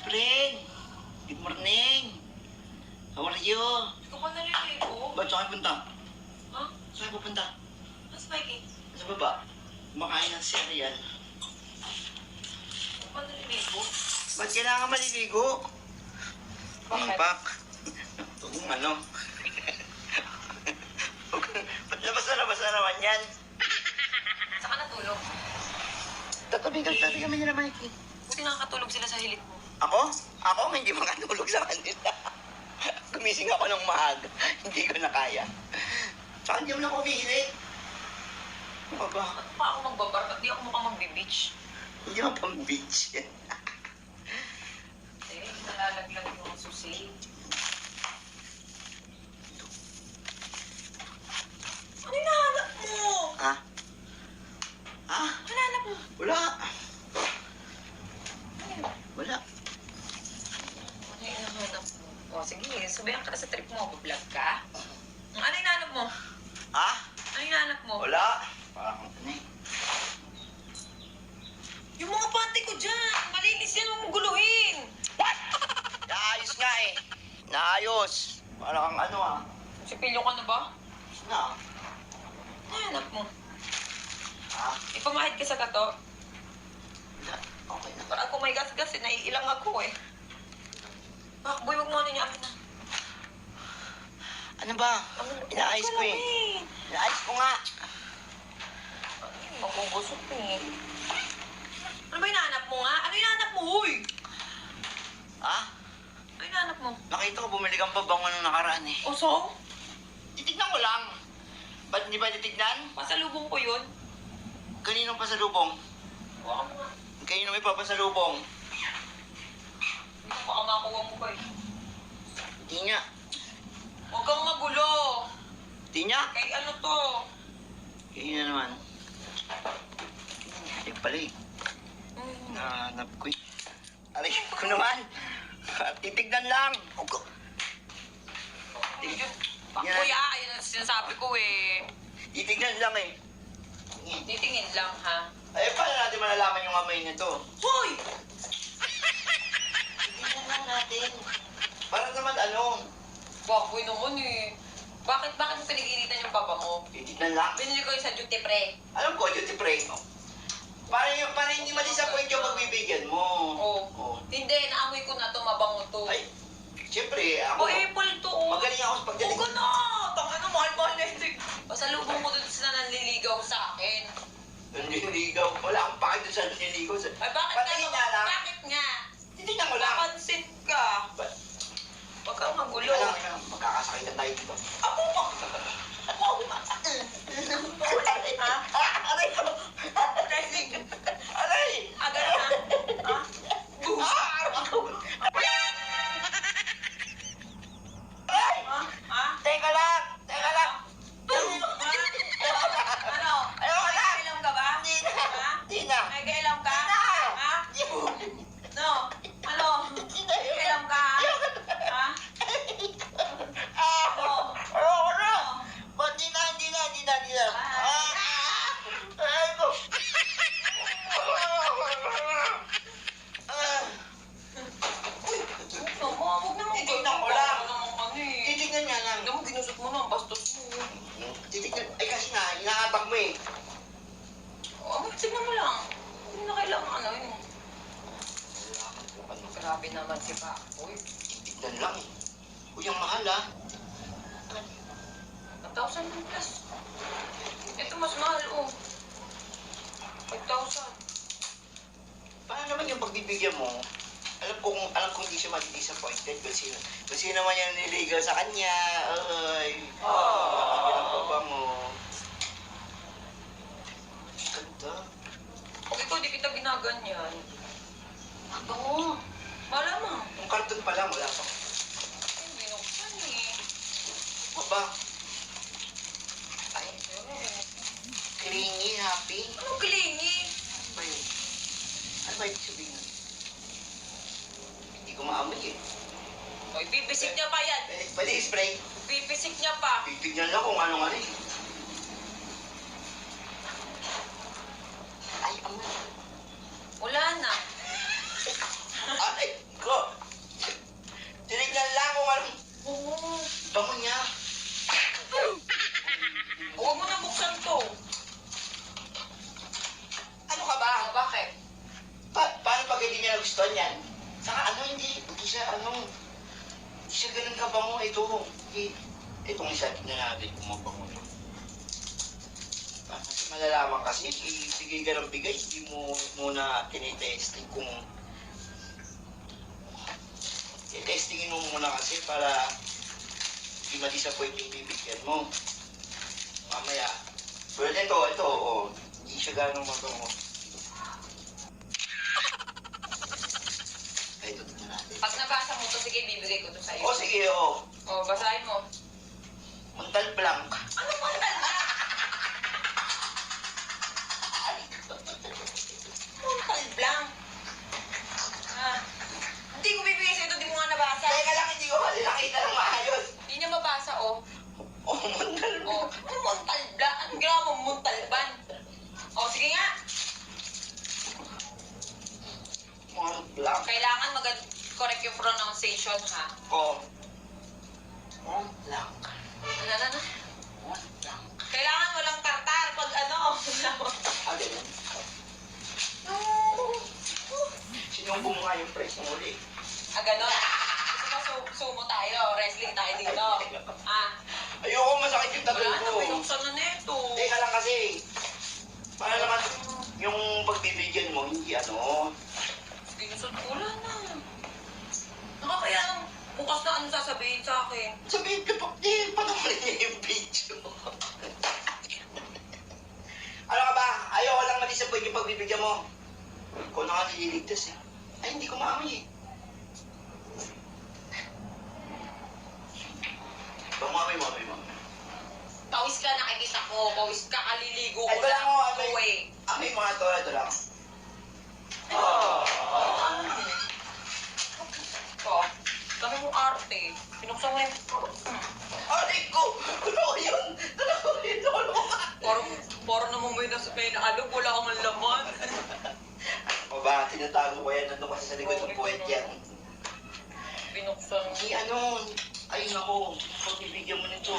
friend. Good morning. How are you? Hindi ko pa naliligo. Ba't saan kayo punta? Ha? Saan kayo pupunta? Mas Mikey? Sa baba. Kumakain ng cereal. Hindi ko pa naliligo. Ba't kailangan maliligo? Bakit? Pak. Kung ano. Basta naman yan. Saka natulog. Tatabi kami nila, Mikey. Buti nakakatulog sila sa hilik mo. Ako? Ako hindi makatulog sa kanila. Gumising ako ng maaga. Hindi ko na kaya. Tsaka hindi mo na ako umihilig. Ano ba? Ba't pa ako magbabar? Ba't di ako mukhang magbe-beach? Hindi ako pang beach. Nalalaglag yung susi. Ano hinahanap mo? Ha? Ha? Ano hinahanap mo? Wala. Wala. Ano hinahanap mo? O sige, sabihan ka na sa trip mo. Vlog ka? Ano hinahanap mo? Ha? Ano hinahanap mo? Wala. Parang ano eh. Yung mga panty ko dyan! Malinis yan, huwag mong guluhin! Naayos nga eh. Naayos. Parang ano ah. Sipilyo ka na ba? Na. Ano hinahanap mo? Ha? Ipamahid ka sa gato? Wala. Okay na. Parang kung may gas-gas, naiilang ako eh. Bak, boy, huwag mo ano niya. Amin na. Ano ba? Inaayos ko eh. Inaayos ko nga. Magugusot eh. Ano ba hinahanap mo nga? Ano hinahanap mo, huy? Ha? Ano hinahanap mo? Nakita ko bumili kang pabango nung nakaraan eh. O, so? Titignan ko lang. Ba't hindi ba titignan? Pasalubong ko yun. Kaninong pasalubong? Huwag mo nga. Kanino may papasalubong? Hindi ko baka makuha mo pa eh. Hindi nga. Huwag kang magulo. Hindi nga. Kay ano to? Kanino naman? Ay pala eh. Hmm. Nahanap ko eh. Aray ko naman. Titignan lang. Bakboy ayun ang sinasabi ko eh. Titignan lang eh. Titingin lang ha. Ay, paano natin malalaman yung amoy nito? Hoy! Titignan lang natin. Para naman ano? Bakboy naman eh. Bakit mo pinag-initan yung papa mo? Titignan lang. Binili ko yung sa duty pre. Alam ko, duty free. Para hindi ma-disappoint yung pagbibigyan mo. Oo. Oh. Hindi, naamoy ko na to, mabango to. Ay, siyempre, ako. O, apple to oh. Magaling ako sa pagdating. Huwag ka na! Tanga na, mahal-mahal na ito. Pasalubong mo dun sa nanliligaw sa akin. Nanliligaw. Wala akong pakit doon sa nanliligaw. Ay, bakit Patingin nga lang. Bakit nga? Titignan ko lang. Napansin ka. Ba- Huwag kang magulo. Wala lang. Magkakasakit na tayo dito. Ako pa! Ako! Ha? Aray ko! Dressing. Aray! Agad na. Ha? Aray ko! Aray! Ha? Teka lang! Teka lang! Ano? Ayoko na! Nagkailam ka ba? Hindi na! Ha? Hindi na! Nagkailam ka? Hindi na! Ha? No? Ano? Hindi na! Nagkailam ka? Ayoko na! Ha? Ah! No? Ayoko na! No? Ba't di na? Hindi na! Hindi na! Hindi na! Ay. Aray ko! Huwag naman Titignan ko lang. Huwag naman kami. Titignan nga lang. Hindi mo ginusot mo na ang bastos mo. Titignan. Ay kasi nga, inaabang mo eh. Oh, tignan mo lang. Hindi na kailangan ano yun. Kailangan ko ano. Grabe naman si Bakoy. Titignan lang eh. Uy, ang mahal ah. 1,000 plus. Ito mas mahal oh. 5,000. Paano naman yung pagbibigyan mo? Alam kong hindi siya ma-disappointed kung sino naman yung niligaw sa kanya. Ay. Ang baba mo. Ganda. Pag ikaw di kita ginaganyan. Oo. Malamang. Yung karton pa lang, wala pa. Ay, binuksan eh. Baba. Ay, Clingy, happy. anong klingi? Ano ba yun? Ano ba ibig sabihin nun? Hindi ko maamoy eh. Oy, pipisik niya pa yan. Pwede spray. Pipisik niya pa. Titignan lang kung ano eh. Ay, amoy. Wala na. Ay, ko! nagustuhan yan. Saka hindi siya ganun kabango. Itong isa na natin kung mabango ito. Kasi malalaman kasi, bigay ka ng bigay, hindi mo muna tinitesting kung i-testingin mo muna kasi para hindi ma-disappoint yung bibigyan mo. Mamaya. Pero ito, hindi siya ganong mabango. Ay, ito tignan natin. Pag nabasa mo to, sige, bibigay ko to sa'yo. O, sige, o. O, basahin mo. Montal Blanc. Ano pa na? Montal Blanc. Hindi ko bibigay sa'yo ito, di mo nga nabasa. Teka lang, hindi ko kasi nakita ng maayos. Hindi niya mabasa, oh. Oh, Montal Blanc. Oh, ano Montal Blanc? Anong ginawa mo, Montalban? Oh, sige nga. Mont Blanc. Kailangan correct yung pronunciation, ha? Oh. Mont Blanc. Ano? Mont Blanc. Kailangan walang tartar pag ano. Ah, ganun. Sinumbong nga yung price mo ulit. Ganon. Gusto mo sumo tayo, wrestling tayo dito. Ayoko masakit yung tagal Wala na, ko. pinuksan na neto. Teka lang kasi. Para naman yung pagbibigyan mo, hindi Binusot ko, wala na. Nakakaya nang bukas na ano sasabihin sa akin. Sabihin ka pa, panoorin niya yung video. Ano ka ba? Ayoko lang ma-disappoint yung pagbibigyan mo. Ikaw na nga nililigtas eh. Ay, hindi ko maamoy eh. Mamay. Pawis ka, nakikita ko. Pawis ka, kaliligo ko Ito lang ako, na. Uwi. Amoy mga to, ito lang. Oh, dami mo arte. Pinuksan mo yung... Aray ko! Totoo yun! Totoo yun! Parang naman may naalog, wala kang laman. O ba, tinatago ko yan. Nandun kasi sa likod ng puwet yan. Binuksan. Ayun ako. Pagbibigyan mo nito.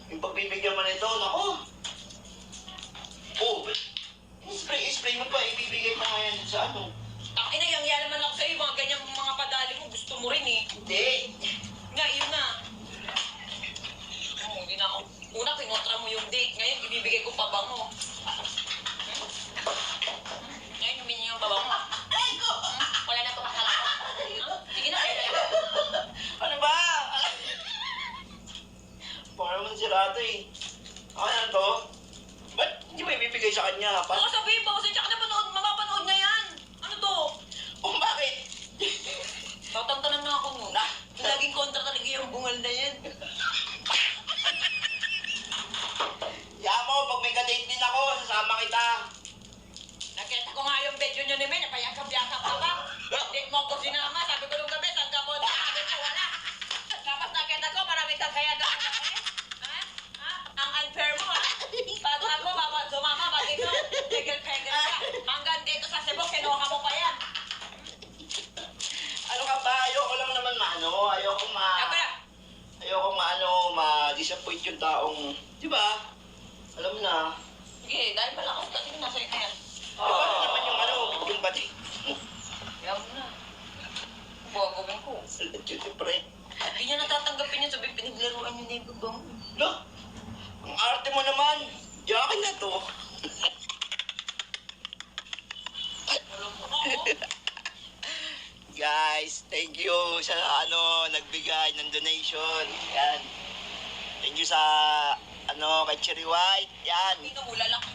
Yung pagbibigyan mo nito, nako. Spray mo pa, ibibigay pa nga yan sa ano. Ina, yang naman ako sa'yo. Mga ganyang mga padali mo, gusto mo rin eh. Hindi. Nga, yun na. Hindi na ako. Una, kinontra mo yung date. Ngayon, ibibigay ko pabango. Ngayon, humingi yung pabango. Aray ko! Wala na tumakalaman. Sige na, kaya na. Ano ba? Parang naman sirado eh. Ano to? Ba't hindi mo ibibigay sa kanya? Baka sabihin ba kasi tsaka mapapanood na yan. Ano to? Bakit? Tatantanan na ako nun. Laging kontra talaga yung bungal na yan. Yamo, pag may ka-date din ako, sasama kita. Nakita ko nga yung video nyo ni May, napayakap-yakap ka ba? Hindi mo ako sinama, sabi ko nung gabi, saan ka mo? Sabi ko wala. Tapos nakita ko, maraming kang kaya daw. Ang unfair mo, ha? Pag ako, sumama, bakit ko? Pegel-pegel ka. Hanggang dito sa Cebu, kinuha mo pa yan. Ano ka ba? Ayoko lang naman ma-disappoint yung taong, di ba? Alam mo na. Sige, dahil malakas ka, sige, nasa ito yan. Paano naman yung pati? Yan mo na. Gagawin ko. Siyempre. Hindi niya natatanggapin yun, sabi pinaglaruan niyo na yung babang. No? Ang arte mo naman. Yakin na to. Guys, thank you sa nagbigay ng donation. Yan. Thank you sa kay Cherry White. Yan. Hindi na mula lang.